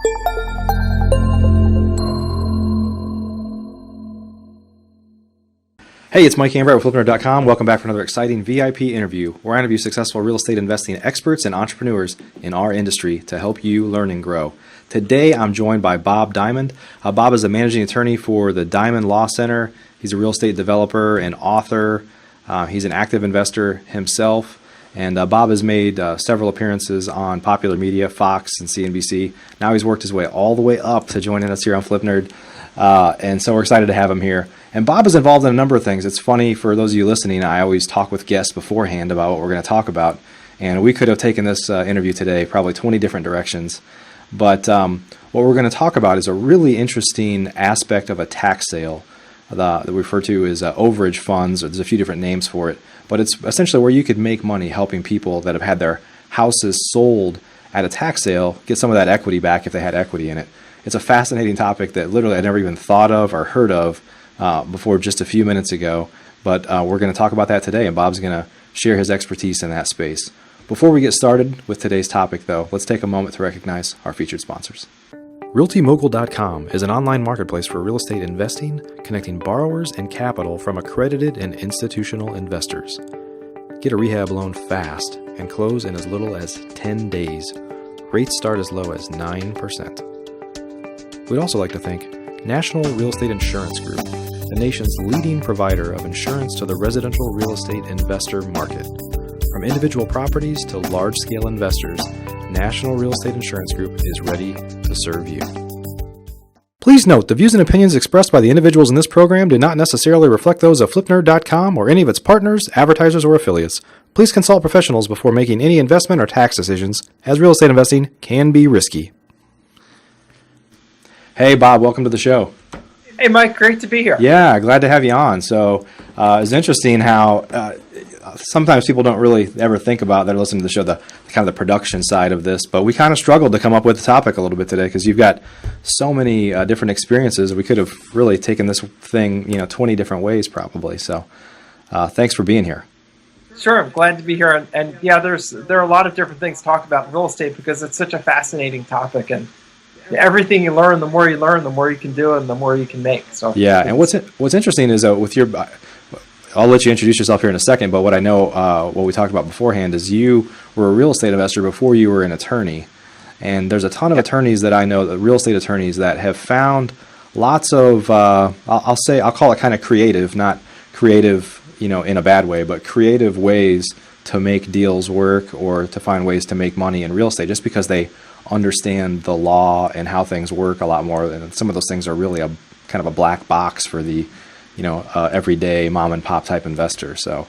Hey, it's Mike Ambright with FlipNerd.com. Welcome back for another exciting VIP interview where I interview successful real estate investing experts and entrepreneurs in our industry to help you learn and grow. Today, I'm joined by Bob Diamond. Bob is a managing attorney for the Diamond Law Center. He's a real estate developer and author. He's an active investor himself. And Bob has made several appearances on popular media, Fox and CNBC. Now he's worked his way all the way up to joining us here on FlipNerd. And so we're excited to have him here. And Bob is involved in a number of things. It's funny for those of you listening, I always talk with guests beforehand about what we're going to talk about. And we could have taken this interview today probably 20 different directions. But what we're going to talk about is a really interesting aspect of a tax sale that we refer to as overage funds. There's a few different names for it. But it's essentially where you could make money helping people that have had their houses sold at a tax sale get some of that equity back if they had equity in it. It's a fascinating topic that literally I never even thought of or heard of before just a few minutes ago. But we're going to talk about that today, and Bob's going to share his expertise in that space. Before we get started with today's topic, though, let's take a moment to recognize our featured sponsors. RealtyMogul.com is an online marketplace for real estate investing, connecting borrowers and capital from accredited and institutional investors. Get a rehab loan fast and close in as little as 10 days. Rates start as low as 9%. We'd also like to thank National Real Estate Insurance Group, the nation's leading provider of insurance to the residential real estate investor market. From individual properties to large-scale investors, National Real Estate Insurance Group is ready to serve you. Please note, the views and opinions expressed by the individuals in this program do not necessarily reflect those of FlipNerd.com or any of its partners, advertisers, or affiliates. Please consult professionals before making any investment or tax decisions, as real estate investing can be risky. Hey, Bob, welcome to the show. Hey, Mike, great to be here. Yeah, glad to have you on. So it's interesting how sometimes people don't really ever think about, they're listening to the show, the kind of the production side of this, but we kind of struggled to come up with the topic a little bit today because you've got so many different experiences. We could have really taken this thing, 20 different ways probably. So thanks for being here. Sure, I'm glad to be here. And yeah, there are a lot of different things to talk about in real estate because it's such a fascinating topic. And everything you learn, the more you can do and the more you can make. So yeah, and what's interesting is with your, I'll let you introduce yourself here in a second, but what I know, what we talked about beforehand is you were a real estate investor before you were an attorney. And there's a ton of attorneys that I know, the real estate attorneys that have found lots of, I'll call it kind of creative, not creative, in a bad way, but creative ways to make deals work or to find ways to make money in real estate just because they understand the law and how things work a lot more. And some of those things are really a kind of a black box for the everyday mom and pop type investor. So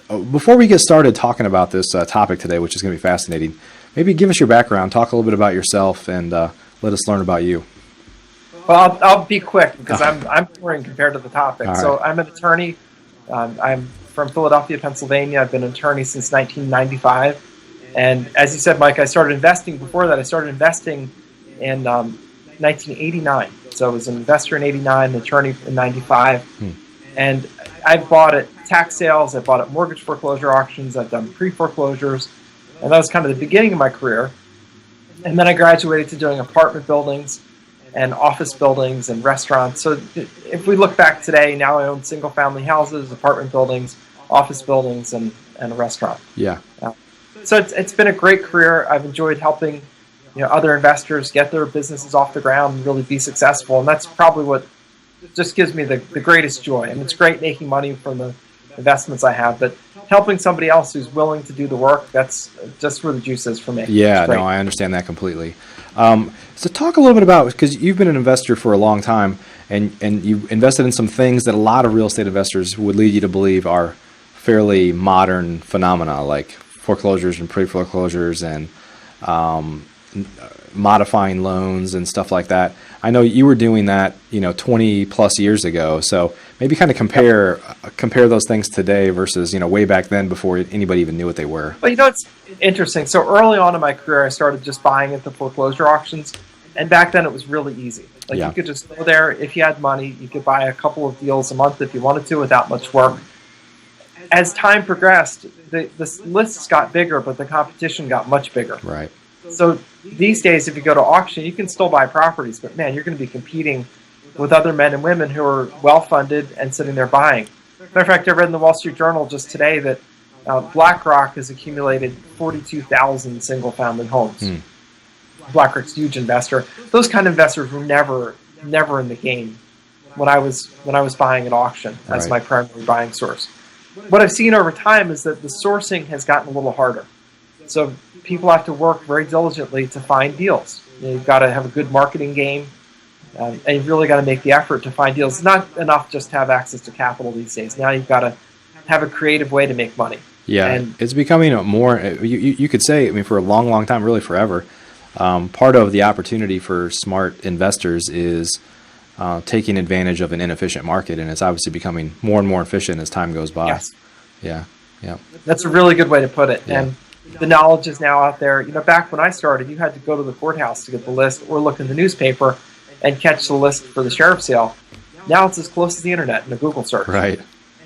before we get started talking about this topic today, which is going to be fascinating, maybe give us your background, talk a little bit about yourself, and let us learn about you. Well, I'll be quick because I'm boring compared to the topic. Right. So I'm an attorney. I'm from Philadelphia, Pennsylvania. I've been an attorney since 1995. And as you said, Mike, I started investing before that. I started investing in 1989. So I was an investor in 89, an attorney in 95. And I've bought at tax sales, I've bought at mortgage foreclosure auctions, I've done pre-foreclosures. And that was kind of the beginning of my career. And then I graduated to doing apartment buildings and office buildings and restaurants. So if we look back today, now I own single-family houses, apartment buildings, office buildings, and a restaurant. Yeah. So it's been a great career. I've enjoyed helping other investors get their businesses off the ground and really be successful. And that's probably what just gives me the greatest joy. And it's great making money from the investments I have, but helping somebody else who's willing to do the work, that's just where the juice is for me. Yeah, no, I understand that completely. So talk a little bit about, because you've been an investor for a long time and you invested in some things that a lot of real estate investors would lead you to believe are fairly modern phenomena, like foreclosures and pre-foreclosures and modifying loans and stuff like that. I know you were doing that, 20 plus years ago. So maybe kind of compare those things today versus, way back then before anybody even knew what they were. Well, it's interesting. So early on in my career, I started just buying at the foreclosure auctions. And back then it was really easy. You could just go there. If you had money, you could buy a couple of deals a month if you wanted to without much work. As time progressed, the lists got bigger, but the competition got much bigger. Right. So these days, if you go to auction, you can still buy properties, but man, you're going to be competing with other men and women who are well-funded and sitting there buying. Matter of fact, I read in the Wall Street Journal just today that BlackRock has accumulated 42,000 single-family homes. BlackRock's a huge investor. Those kind of investors were never in the game when I was buying at auction as my primary buying source. What I've seen over time is that the sourcing has gotten a little harder. So people have to work very diligently to find deals. You've got to have a good marketing game, and you've really got to make the effort to find deals. It's not enough just to have access to capital these days. Now you've got to have a creative way to make money. Yeah, and it's becoming a more, you could say, I mean, for a long, long time, really forever, part of the opportunity for smart investors is taking advantage of an inefficient market, and it's obviously becoming more and more efficient as time goes by. Yes. Yeah, yeah. That's a really good way to put it. Yeah. And the knowledge is now out there. Back when I started, you had to go to the courthouse to get the list or look in the newspaper and catch the list for the sheriff's sale. Now it's as close as the internet in a Google search. Right.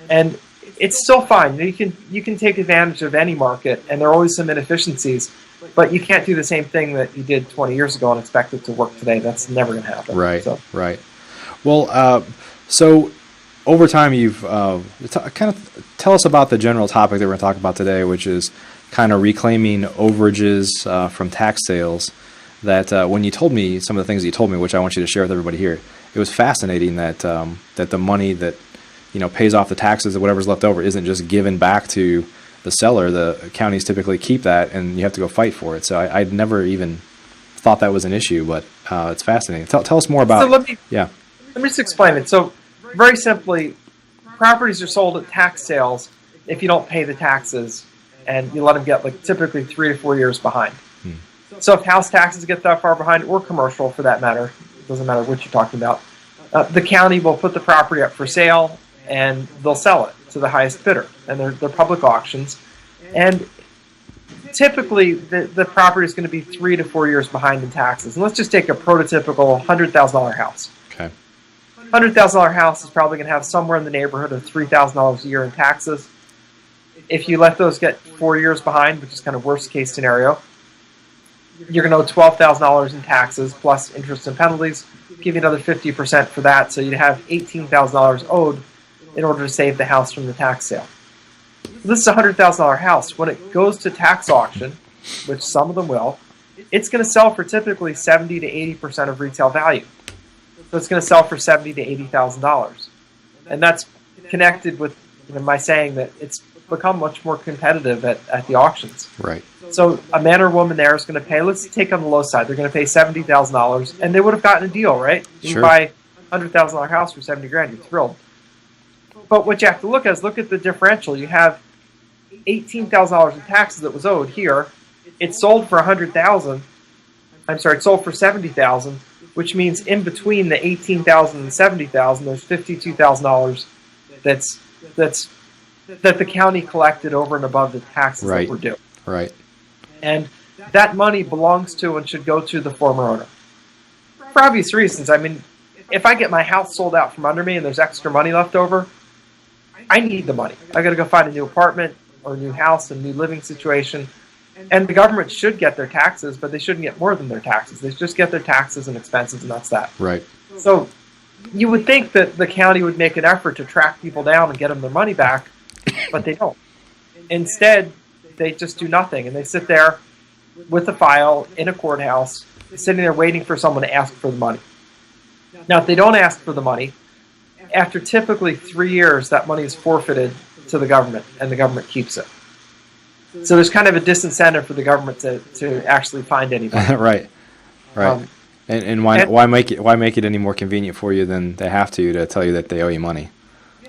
And it's still fine. You can take advantage of any market, and there are always some inefficiencies, but you can't do the same thing that you did 20 years ago and expect it to work today. That's never going to happen. Right. So. Right. Well, so over time, you've kind of tell us about the general topic that we're going to talk about today, which is kind of reclaiming overages from tax sales. That when you told me some of the things that you told me, which I want you to share with everybody here, it was fascinating that that the money that pays off the taxes or whatever's left over isn't just given back to the seller. The counties typically keep that, and you have to go fight for it. So I'd never even thought that was an issue, but it's fascinating. Tell us more about. So let me Yeah. just explain it. So very simply, properties are sold at tax sales if you don't pay the taxes, and you let them get typically 3 to 4 years behind. So if house taxes get that far behind, or commercial for that matter, it doesn't matter what you're talking about, the county will put the property up for sale, and they'll sell it to the highest bidder. And they're public auctions. And typically, the property is going to be 3 to 4 years behind in taxes. And let's just take a prototypical $100,000 house. Okay. $100,000 house is probably going to have somewhere in the neighborhood of $3,000 a year in taxes. If you let those get 4 years behind, which is kind of worst case scenario, you're going to owe $12,000 in taxes plus interest and penalties. Give you another 50% for that, so you'd have $18,000 owed in order to save the house from the tax sale. This is a $100,000 house. When it goes to tax auction, which some of them will, it's going to sell for typically 70 to 80% of retail value. So it's going to sell for $70,000 to $80,000, and that's connected with my saying that it's become much more competitive at the auctions. Right. So a man or woman there is going to pay, let's take on the low side, they're going to pay $70,000, and they would have gotten a deal, right? You Sure. buy a $100,000 house for $70,000, you're thrilled. But what you have to look at is look at the differential. You have $18,000 in taxes that was owed here. It sold for $100,000. I'm sorry, it sold for $70,000, which means in between the $18,000 and $70,000, there's $52,000 that the county collected over and above the taxes that were due. Right. And that money belongs to and should go to the former owner. For obvious reasons. I mean, if I get my house sold out from under me and there's extra money left over, I need the money. I got to go find a new apartment or a new house, a new living situation. And the government should get their taxes, but they shouldn't get more than their taxes. They just get their taxes and expenses, and that's that. Right. So you would think that the county would make an effort to track people down and get them their money back, but they don't. Instead, they just do nothing, and they sit there with a file in a courthouse, sitting there waiting for someone to ask for the money. Now, if they don't ask for the money, after typically 3 years, that money is forfeited to the government, and the government keeps it. So there's kind of a disincentive for the government to actually find anybody. Right. And why make it any more convenient for you than they have to tell you that they owe you money?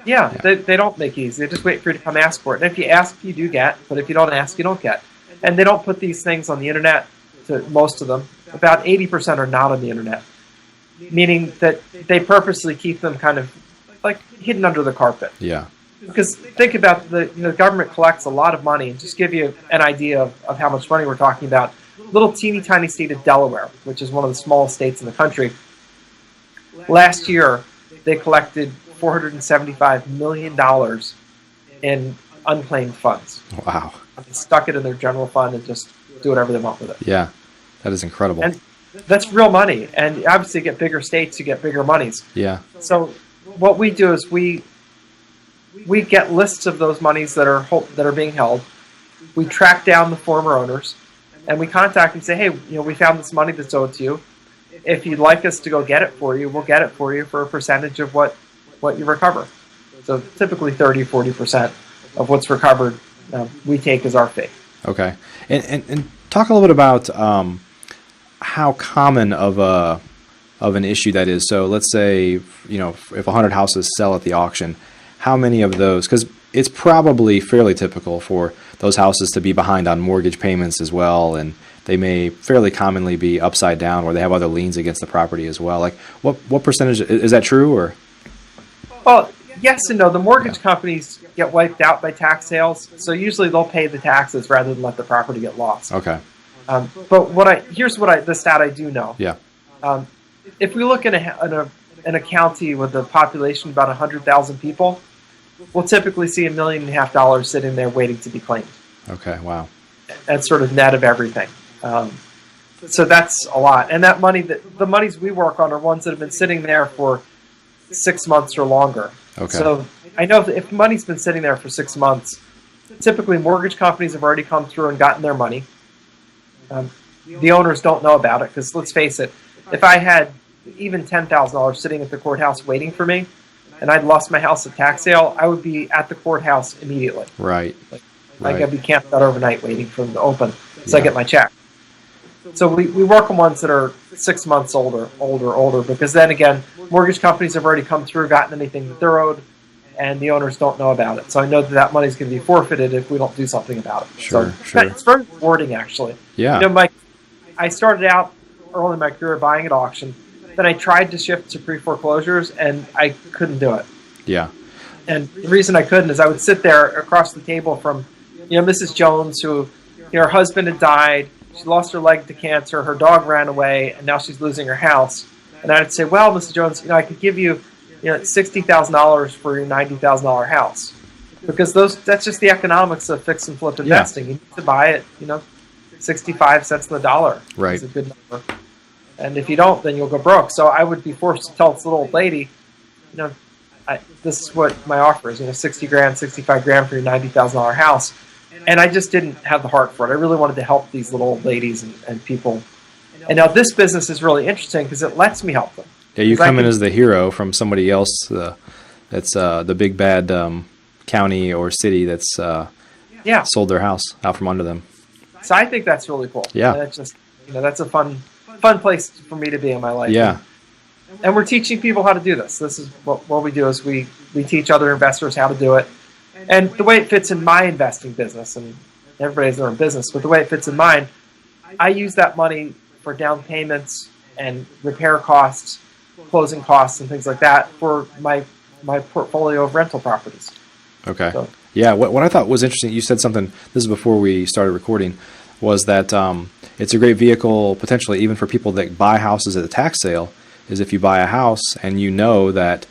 Yeah. They don't make it easy. They just wait for you to come ask for it. And if you ask, you do get. But if you don't ask, you don't get. And they don't put these things on the internet, to most of them. About 80% are not on the internet, meaning that they purposely keep them kind of hidden under the carpet. Yeah. Because think about the government collects a lot of money. And just give you an idea of how much money we're talking about. Little teeny tiny state of Delaware, which is one of the smallest states in the country. Last year, they collected $475 million in unclaimed funds. Wow. They stuck it in their general fund and just do whatever they want with it. Yeah. That is incredible. And that's real money. And obviously, you get bigger states, you get bigger monies. Yeah. So what we do is we get lists of those monies that are being held. We track down the former owners, and we contact them and say, hey, we found this money that's owed to you. If you'd like us to go get it for you, we'll get it for you for a percentage of what you recover. So typically 30-40% of what's recovered we take as our fee. Okay. And talk a little bit about how common of an issue that is. So let's say, if 100 houses sell at the auction, how many of those, because it's probably fairly typical for those houses to be behind on mortgage payments as well, and they may fairly commonly be upside down where they have other liens against the property as well. Like what percentage, is that true or? Well, yes and no. The mortgage companies get wiped out by tax sales, so usually they'll pay the taxes rather than let the property get lost. Okay. But here's the stat I do know. Yeah. If we look in a county with a population of about 100,000 people, we'll typically see $1.5 million sitting there waiting to be claimed. Okay. Wow. That's sort of net of everything. So that's a lot. And that money, the monies we work on are ones that have been sitting there for 6 months or longer. Okay. So I know if money's been sitting there for 6 months, typically mortgage companies have already come through and gotten their money. The owners don't know about it because let's face it, if I had even $10,000 sitting at the courthouse waiting for me, and I'd lost my house at tax sale, I would be at the courthouse immediately. Right. Like I'd be camped out overnight waiting for them to open, so I get my check. So we work on ones that are 6 months older, because then again, mortgage companies have already come through, gotten anything that they're owed, and the owners don't know about it. So I know that money is going to be forfeited if we don't do something about it. Sure. It's very rewarding, actually. Yeah. Mike, I started out early in my career buying at auction. Then I tried to shift to pre-foreclosures, and I couldn't do it. Yeah. And the reason I couldn't is I would sit there across the table from, Mrs. Jones, who, her husband had died, she lost her leg to cancer, her dog ran away, and now she's losing her house. And I'd say, well, Mrs. Jones, I could give you, $60,000 for your $90,000 house, because that's just the economics of fix and flip investing. You need to buy it, 65 cents on the dollar. Right. It's a good number. And if you don't, then you'll go broke. So I would be forced to tell this little old lady, this is what my offer is, $60 grand, $65 grand for your $90,000 house. And I just didn't have the heart for it. I really wanted to help these little old ladies and people. And now this business is really interesting because it lets me help them. Yeah, you come in as the hero from somebody else that's the big bad county or city that's sold their house out from under them. So I think that's really cool. Yeah. And it's just, that's a fun place for me to be in my life. Yeah. And we're teaching people how to do this. This is what we do is we teach other investors how to do it. And the way it fits in my investing business, and everybody has their own business, but the way it fits in mine, I use that money for down payments and repair costs, closing costs, and things like that for my portfolio of rental properties. Okay. So, yeah. What I thought was interesting, you said something, this is before we started recording, was that it's a great vehicle potentially even for people that buy houses at the tax sale, is if you buy a house and you know that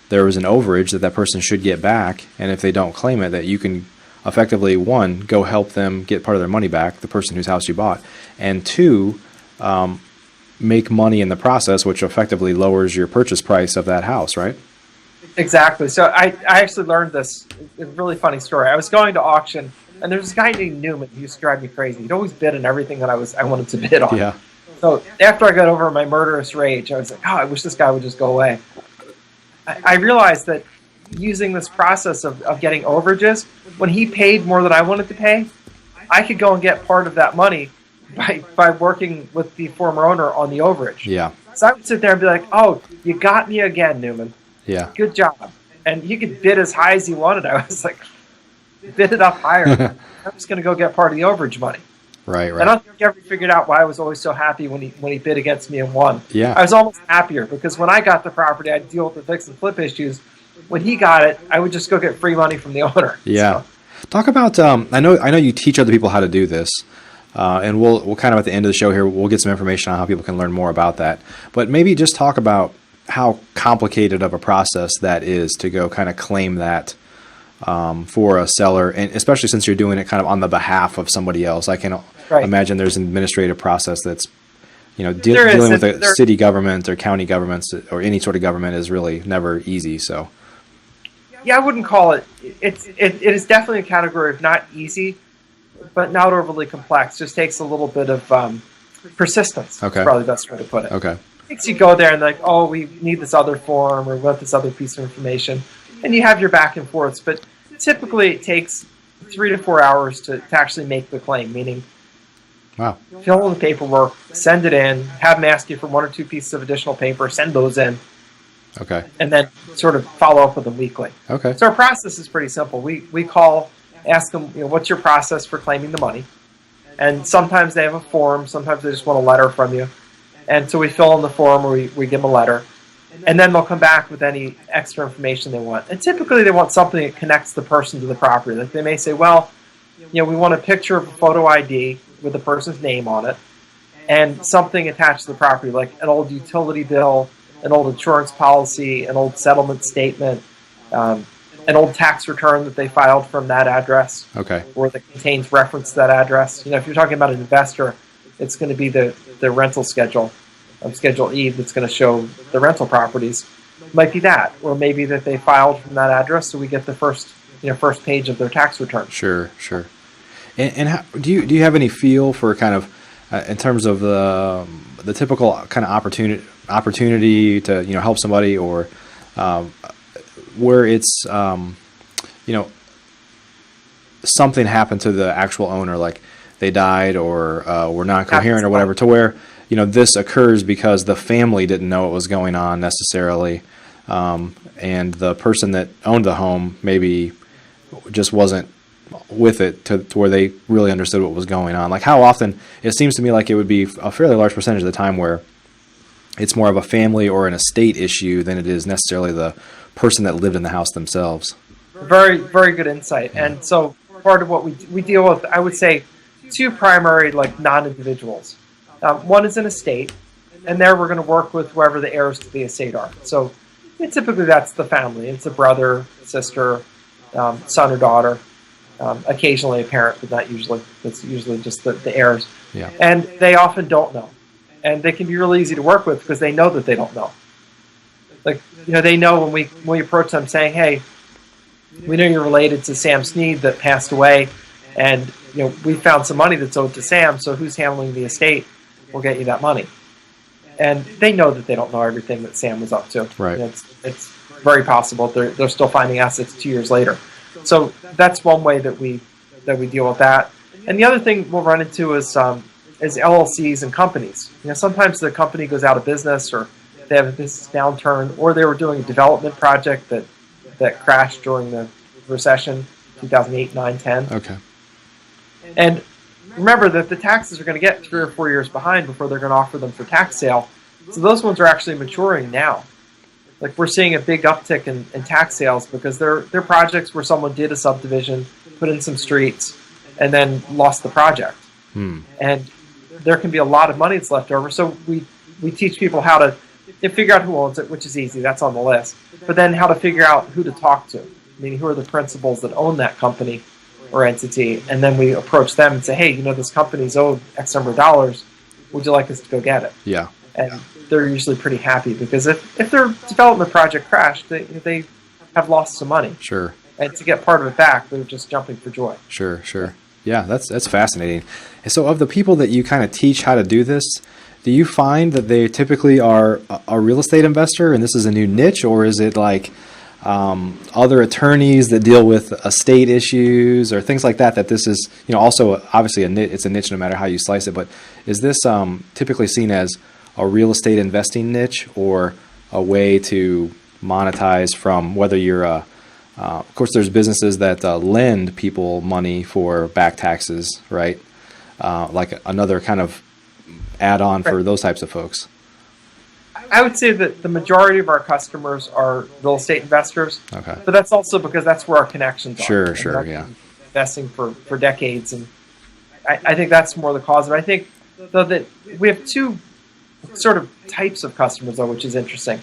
there was an overage that person should get back, and if they don't claim it, that you can effectively, one, go help them get part of their money back, the person whose house you bought, and two, make money in the process, which effectively lowers your purchase price of that house, right? Exactly. So I actually learned this, a really funny story. I was going to auction, and there was this guy named Newman who used to drive me crazy. He'd always bid on everything that I wanted to bid on. Yeah. So after I got over my murderous rage, I was like, I wish this guy would just go away. I realized that using this process of getting overages, when he paid more than I wanted to pay, I could go and get part of that money by working with the former owner on the overage. Yeah. So I would sit there and be like, oh, you got me again, Newman. Yeah. Good job. And he could bid as high as he wanted. I was like, bid it up higher. I'm just going to go get part of the overage money. Right. I don't think he ever figured out why I was always so happy when he bid against me and won. Yeah. I was almost happier because when I got the property, I'd deal with the fix and flip issues. When he got it, I would just go get free money from the owner. Yeah. So. Talk about, I know you teach other people how to do this, and we'll kind of at the end of the show here, we'll get some information on how people can learn more about that. But maybe just talk about how complicated of a process that is to go kind of claim that for a seller, and especially since you're doing it kind of on the behalf of somebody else. I can imagine there's an administrative process that's There is. Dealing with a city government or county governments or any sort of government is really never easy. So, yeah, I wouldn't call it. It is definitely a category of not easy, but not overly complex. Just takes a little bit of persistence. Okay. Is probably the best way to put it. Okay. Makes you go there and like, oh, we need this other form or we want this other piece of information, and you have your back and forths. But typically, it takes 3 to 4 hours to actually make the claim. Meaning, Wow. fill in the paperwork, send it in, have them ask you for 1 or 2 pieces of additional paper, send those in, Okay. and then sort of follow up with them weekly. Okay. So our process is pretty simple. We call, ask them, what's your process for claiming the money? And sometimes they have a form, sometimes they just want a letter from you. And so we fill in the form or we give them a letter. And then they'll come back with any extra information they want. And typically they want something that connects the person to the property. Like they may say, well, we want a picture of a photo ID with the person's name on it and something attached to the property, like an old utility bill, an old insurance policy, an old settlement statement, an old tax return that they filed from that address, Okay. or that contains reference to that address. If you're talking about an investor, it's going to be the rental schedule, Schedule E, that's going to show the rental properties. Might be that, or maybe that they filed from that address, so we get the first page of their tax return. Sure. And how, do you have any feel for kind of in terms of the typical kind of opportunity to help somebody, or where it's something happened to the actual owner, like they died or were not coherent or whatever, to where this occurs because the family didn't know what was going on necessarily, and the person that owned the home maybe just wasn't with it to where they really understood what was going on. Like how often, it seems to me like it would be a fairly large percentage of the time where it's more of a family or an estate issue than it is necessarily the person that lived in the house themselves. Very, very good insight. Yeah. And so part of what we deal with, I would say, 2 primary non-individuals. One is an estate, and there we're going to work with whoever the heirs to the estate are. So typically that's the family. It's a brother, sister, son or daughter, occasionally a parent, but not usually. It's usually just the heirs. Yeah. And they often don't know. And they can be really easy to work with because they know that they don't know. Like, they know when we approach them saying, hey, we know you're related to Sam Sneed that passed away, and we found some money that's owed to Sam, so who's handling the estate? We'll get you that money. And they know that they don't know everything that Sam was up to. Right. It's very possible they're still finding assets 2 years later. So that's one way that we deal with that. And the other thing we'll run into is LLCs and companies. Sometimes the company goes out of business, or they have a business downturn, or they were doing a development project that crashed during the recession, 2008, 9, 10. Okay. And remember that the taxes are going to get 3 or 4 years behind before they're going to offer them for tax sale. So those ones are actually maturing now. Like we're seeing a big uptick in tax sales because they're projects where someone did a subdivision, put in some streets, and then lost the project. And there can be a lot of money that's left over. So we teach people how to figure out who owns it, which is easy. That's on the list. But then how to figure out who to talk to. Meaning who are the principals that own that company or entity. And then we approach them and say, hey, this company's owed X number of dollars. Would you like us to go get it? Yeah. And they're usually pretty happy because if their development project crashed, they have lost some money. Sure. And to get part of it back, they're just jumping for joy. Sure. Yeah, that's fascinating. And so of the people that you kind of teach how to do this, do you find that they typically are a real estate investor and this is a new niche, or is it like other attorneys that deal with estate issues or things like that this is, also obviously it's a niche no matter how you slice it, but is this typically seen as a real estate investing niche or a way to monetize from whether you're of course, there's businesses that lend people money for back taxes, right? Like another kind of add-on for those types of folks. I would say that the majority of our customers are real estate investors. Okay. But that's also because that's where our connections are. Sure, yeah. Investing for decades. And I think that's more the cause of it. I think, though, that we have 2 sort of types of customers, though, which is interesting.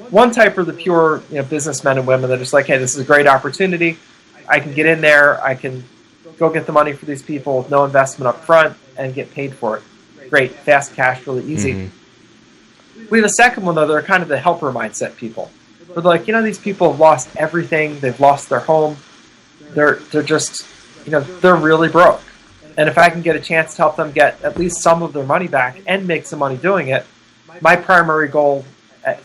One type are the pure businessmen and women that are just like, hey, this is a great opportunity. I can get in there. I can go get the money for these people with no investment up front and get paid for it. great, fast cash, really easy. We have a second one, though. They're kind of the helper mindset people. They're like, these people have lost everything. They've lost their home. They're just, they're really broke. And if I can get a chance to help them get at least some of their money back and make some money doing it, my primary goal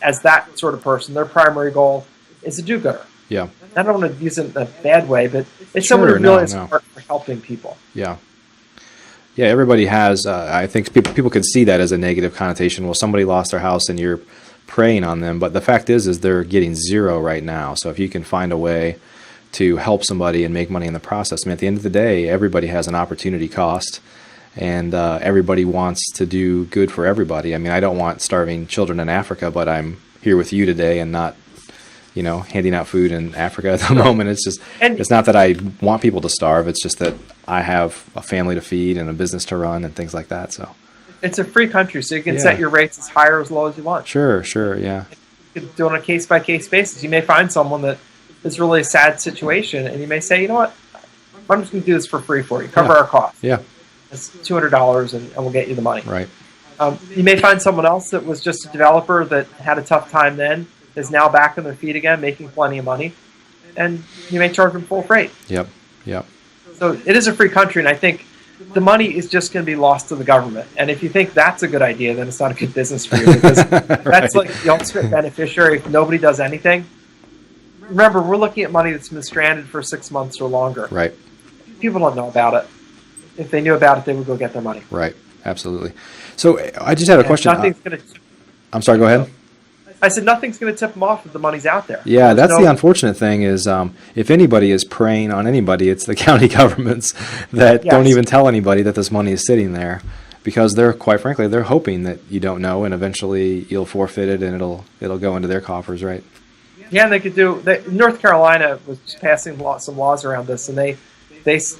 as that sort of person, their primary goal is a do-gooder. Yeah. I don't want to use it in a bad way, but it's someone who really has a heart for helping people. Yeah. Yeah, everybody has, I think people could see that as a negative connotation. Well, somebody lost their house and you're preying on them. But the fact is they're getting zero right now. So if you can find a way to help somebody and make money in the process, at the end of the day, everybody has an opportunity cost. And everybody wants to do good for everybody. I don't want starving children in Africa, but I'm here with you today and not, handing out food in Africa at the moment. It's just, it's not that I want people to starve. It's just that I have a family to feed and a business to run and things like that. So it's a free country, so you can set your rates as high or as low as you want. Sure, yeah. You can do it on a case-by-case basis. You may find someone that is really a sad situation, and you may say, you know what, I'm just going to do this for free for you. Cover our costs. Yeah. It's $200, and we'll get you the money. Right. You may find someone else that was just a developer that had a tough time then, is now back on their feet again, making plenty of money, and you may charge them full freight. Yep. So it is a free country, and I think the money is just going to be lost to the government. And if you think that's a good idea, then it's not a good business for you, because that's like the ultimate beneficiary if nobody does anything. Remember, we're looking at money that's been stranded for 6 months or longer. Right. People don't know about it. If they knew about it, they would go get their money. Right. Absolutely. So I just had a question. I'm sorry, go ahead. I said nothing's going to tip them off if the money's out there. Yeah, that's the unfortunate thing is if anybody is preying on anybody, it's the county governments that don't even tell anybody that this money is sitting there, because they're, quite frankly, they're hoping that you don't know, and eventually you'll forfeit it and it'll go into their coffers, right? Yeah, and they could do. North Carolina was passing some laws around this, and they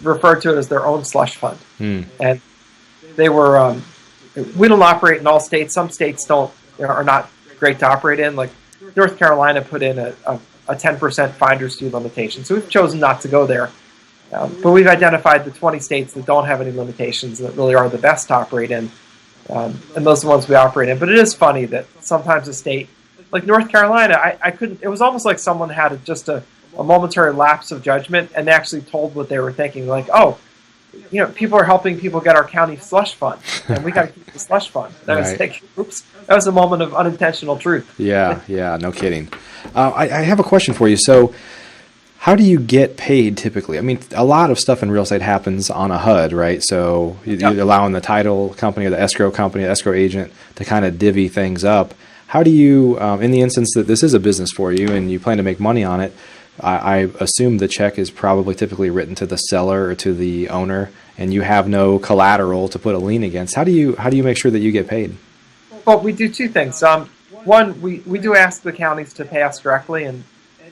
referred to it as their own slush fund. And they were. We don't operate in all states. Some states are not great to operate in. Like North Carolina put in a 10% finder's fee limitation, so we've chosen not to go there. But we've identified the 20 states that don't have any limitations that really are the best to operate in, and those are the ones we operate in. But it is funny that sometimes a state like North Carolina, I couldn't. It was almost like someone had just a momentary lapse of judgment and they actually told what they were thinking. Like, oh, people are helping people get our county slush fund, and we got to keep the slush fund. That was like, oops, that was a moment of unintentional truth. Yeah, no kidding. I have a question for you. So, how do you get paid typically? A lot of stuff in real estate happens on a HUD, right? So you're allowing the title company or the escrow agent to kind of divvy things up. How do you, in the instance that this is a business for you and you plan to make money on it, I assume the check is probably typically written to the seller or to the owner, and you have no collateral to put a lien against. How do you make sure that you get paid? Well, we do two things. One, we do ask the counties to pay us directly,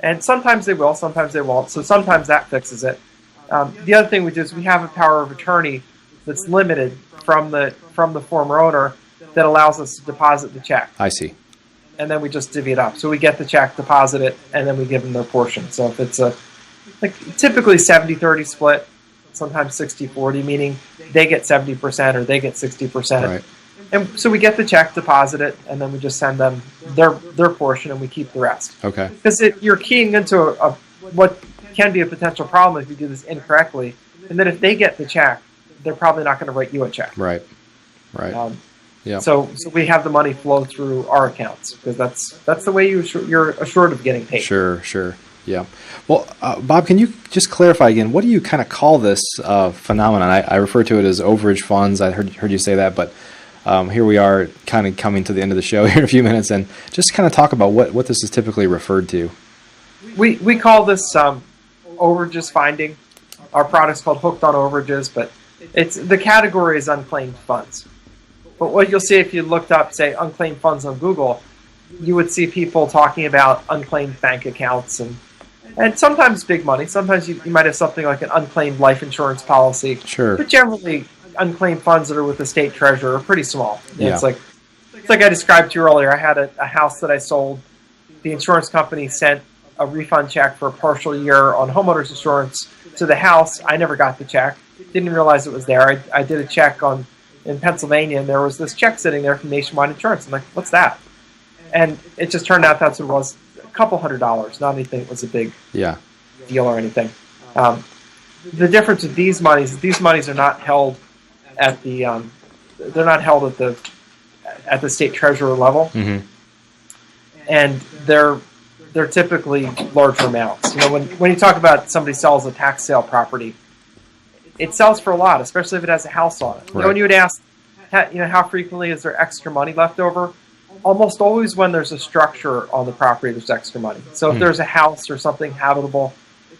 and sometimes they will, sometimes they won't. So sometimes that fixes it. The other thing we do is we have a power of attorney that's limited from the former owner that allows us to deposit the check. I see. And then we just divvy it up. So we get the check, deposit it, and then we give them their portion. So if it's typically 70-30 split, sometimes 60-40, meaning they get 70% or they get 60%. Right. And so we get the check, deposit it, and then we just send them their portion, and we keep the rest. Okay. Because you're keying into what can be a potential problem if you do this incorrectly. And then if they get the check, they're probably not going to write you a check. Right. Yeah. So we have the money flow through our accounts, because that's the way you're assured of getting paid. Sure. Yeah. Well, Bob, can you just clarify again? What do you kind of call this phenomenon? I refer to it as overage funds. I heard you say that, but here we are, kind of coming to the end of the show here in a few minutes, and just kind of talk about what this is typically referred to. We call this overages finding. Our product's called Hooked on Overages, but the category is unclaimed funds. But what you'll see if you looked up, say, unclaimed funds on Google, you would see people talking about unclaimed bank accounts and sometimes big money. Sometimes you might have something like an unclaimed life insurance policy. Sure. But generally, unclaimed funds that are with the state treasurer are pretty small. Yeah. It's like I described to you earlier. I had a house that I sold. The insurance company sent a refund check for a partial year on homeowners insurance to the house. I never got the check. Didn't realize it was there. I did a check on in Pennsylvania, and there was this check sitting there from Nationwide Insurance. I'm like, what's that? And it just turned out that's what it was, a couple $100, not anything that was a big deal or anything. The difference with these monies are not held at the they're not held at the state treasurer level, and they're typically larger amounts. You know, when you talk about somebody sells a tax sale property, it sells for a lot, especially if it has a house on it. You know, when you would ask, how frequently is there extra money left over? Almost always when there's a structure on the property, there's extra money. So if there's a house or something habitable,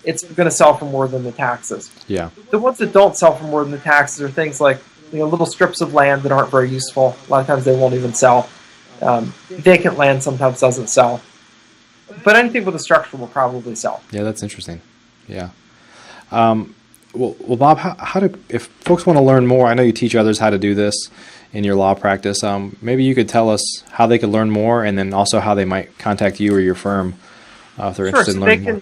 it's going to sell for more than the taxes. Yeah. The ones that don't sell for more than the taxes are things like, little strips of land that aren't very useful. A lot of times they won't even sell. Vacant land sometimes doesn't sell. But anything with a structure will probably sell. Yeah, that's interesting. Yeah. Well, Bob, if folks want to learn more, I know you teach others how to do this in your law practice. Maybe you could tell us how they could learn more, and then also how they might contact you or your firm if they're interested in learning more.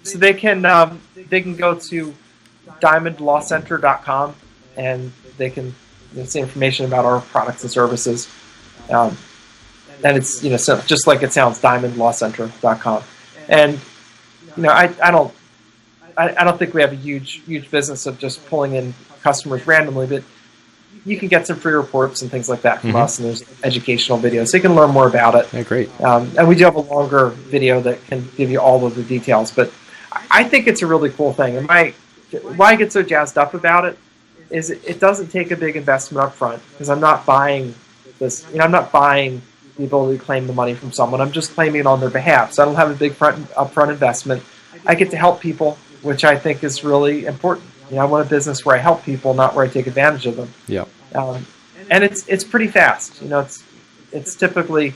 So they can go to diamondlawcenter.com, and they can see information about our products and services. And it's so just like it sounds, diamondlawcenter.com. And I don't think we have a huge business of just pulling in customers randomly, but you can get some free reports and things like that from us, and there's educational videos, so you can learn more about it. Yeah, great. And we do have a longer video that can give you all of the details, but I think it's a really cool thing. And why I get so jazzed up about it is it doesn't take a big investment up front, because I'm not buying this. I'm not buying the ability to claim the money from someone. I'm just claiming it on their behalf. So I don't have a big upfront investment. I get to help people, which I think is really important. I want a business where I help people, not where I take advantage of them. Yeah. And it's pretty fast. It's typically,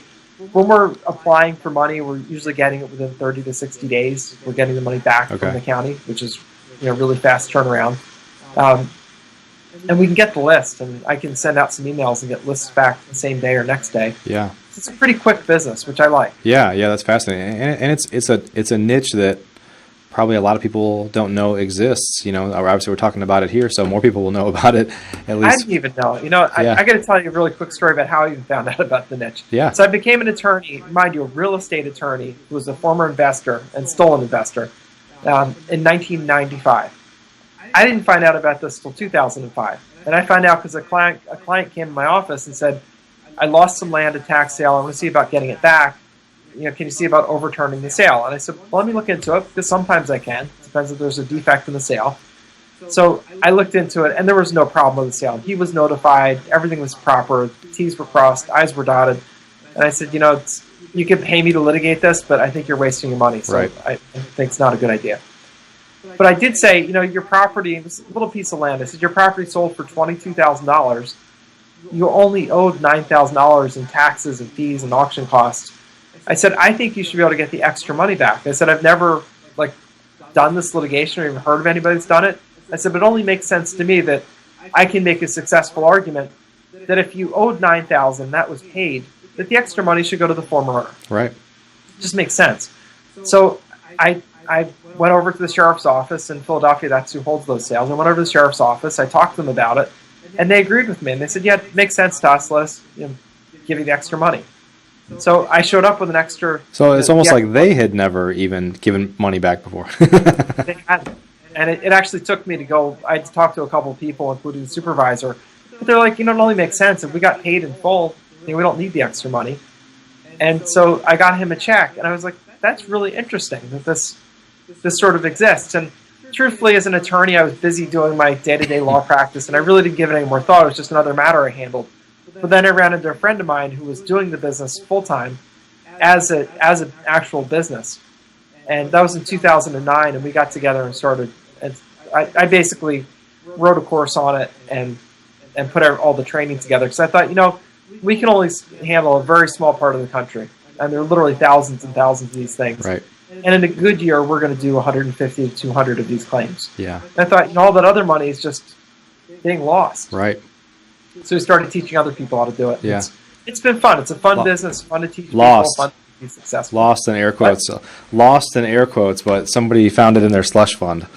when we're applying for money, we're usually getting it within 30 to 60 days. We're getting the money back from the county, which is really fast turnaround. And we can get the list, and I can send out some emails and get lists back the same day or next day. Yeah. It's a pretty quick business, which I like. Yeah, that's fascinating. And it's a niche that probably a lot of people don't know exists. Obviously we're talking about it here, so more people will know about it. At least I didn't even know. I got to tell you a really quick story about how I even found out about the niche. Yeah. So I became an attorney, mind you, a real estate attorney who was a former investor and still an investor in 1995. I didn't find out about this till 2005, and I found out because a client came to my office and said, "I lost some land at tax sale. I want to see about getting it back. Can you see about overturning the sale?" And I said, well, let me look into it, because sometimes I can. It depends if there's a defect in the sale. So I looked into it, and there was no problem with the sale. He was notified. Everything was proper. T's were crossed. I's were dotted. And I said, you can pay me to litigate this, but I think you're wasting your money. So I think it's not a good idea. But I did say, your property, it was a little piece of land. I said, your property sold for $22,000. You only owed $9,000 in taxes and fees and auction costs. I said, I think you should be able to get the extra money back. I said, I've never done this litigation or even heard of anybody that's done it. I said, but it only makes sense to me that I can make a successful argument that if you owed $9,000, that was paid, that the extra money should go to the former owner. Right. It just makes sense. So I went over to the sheriff's office in Philadelphia. That's who holds those sales. I went over to the sheriff's office. I talked to them about it, and they agreed with me. And they said, yeah, it makes sense to us. Let us give you the extra money. So I showed up with an extra... So it's almost like they had never even given money back before. They hadn't. And it actually took me to go... I had to talk to a couple of people, including the supervisor. But they're like, it only makes sense. If we got paid in full, we don't need the extra money. And so I got him a check. And I was like, that's really interesting that this sort of exists. And truthfully, as an attorney, I was busy doing my day-to-day law practice, and I really didn't give it any more thought. It was just another matter I handled. But then I ran into a friend of mine who was doing the business full-time as an actual business. And that was in 2009, and we got together and started. And I basically wrote a course on it and put all the training together, because I thought, we can only handle a very small part of the country. And there are literally thousands and thousands of these things. Right. And in a good year, we're going to do 150 to 200 of these claims. Yeah. And I thought, all that other money is just being lost. Right. So we started teaching other people how to do it. Yeah. It's been fun. It's a fun business, fun to teach people, fun to be successful. Lost in air quotes. Lost in air quotes, but somebody found it in their slush fund.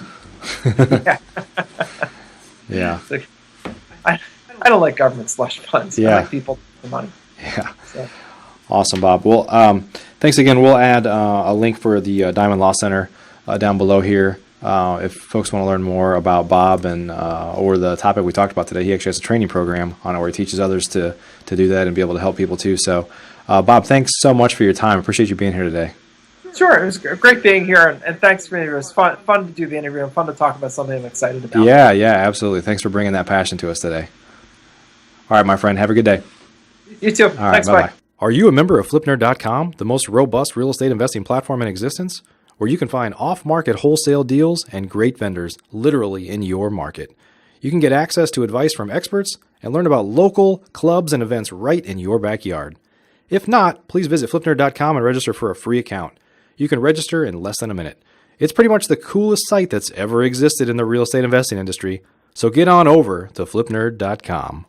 Yeah. Yeah. So, I don't like government slush funds. Yeah. I like people with the money. Yeah. So. Awesome, Bob. Well, thanks again. We'll add a link for the Diamond Law Center down below here. If folks want to learn more about Bob and or the topic we talked about today, he actually has a training program on it where he teaches others to do that and be able to help people too. So, Bob, thanks so much for your time. Appreciate you being here today. Sure, it was great being here, and thanks for it. It was fun to do the interview and fun to talk about something I'm excited about. Yeah, absolutely. Thanks for bringing that passion to us today. All right, my friend, have a good day. You too. All right, Thanks, bye-bye. Mike. Are you a member of FlipNerd.com, the most robust real estate investing platform in existence, where you can find off-market wholesale deals and great vendors literally in your market? You can get access to advice from experts and learn about local clubs and events right in your backyard. If not, please visit FlipNerd.com and register for a free account. You can register in less than a minute. It's pretty much the coolest site that's ever existed in the real estate investing industry, so get on over to FlipNerd.com.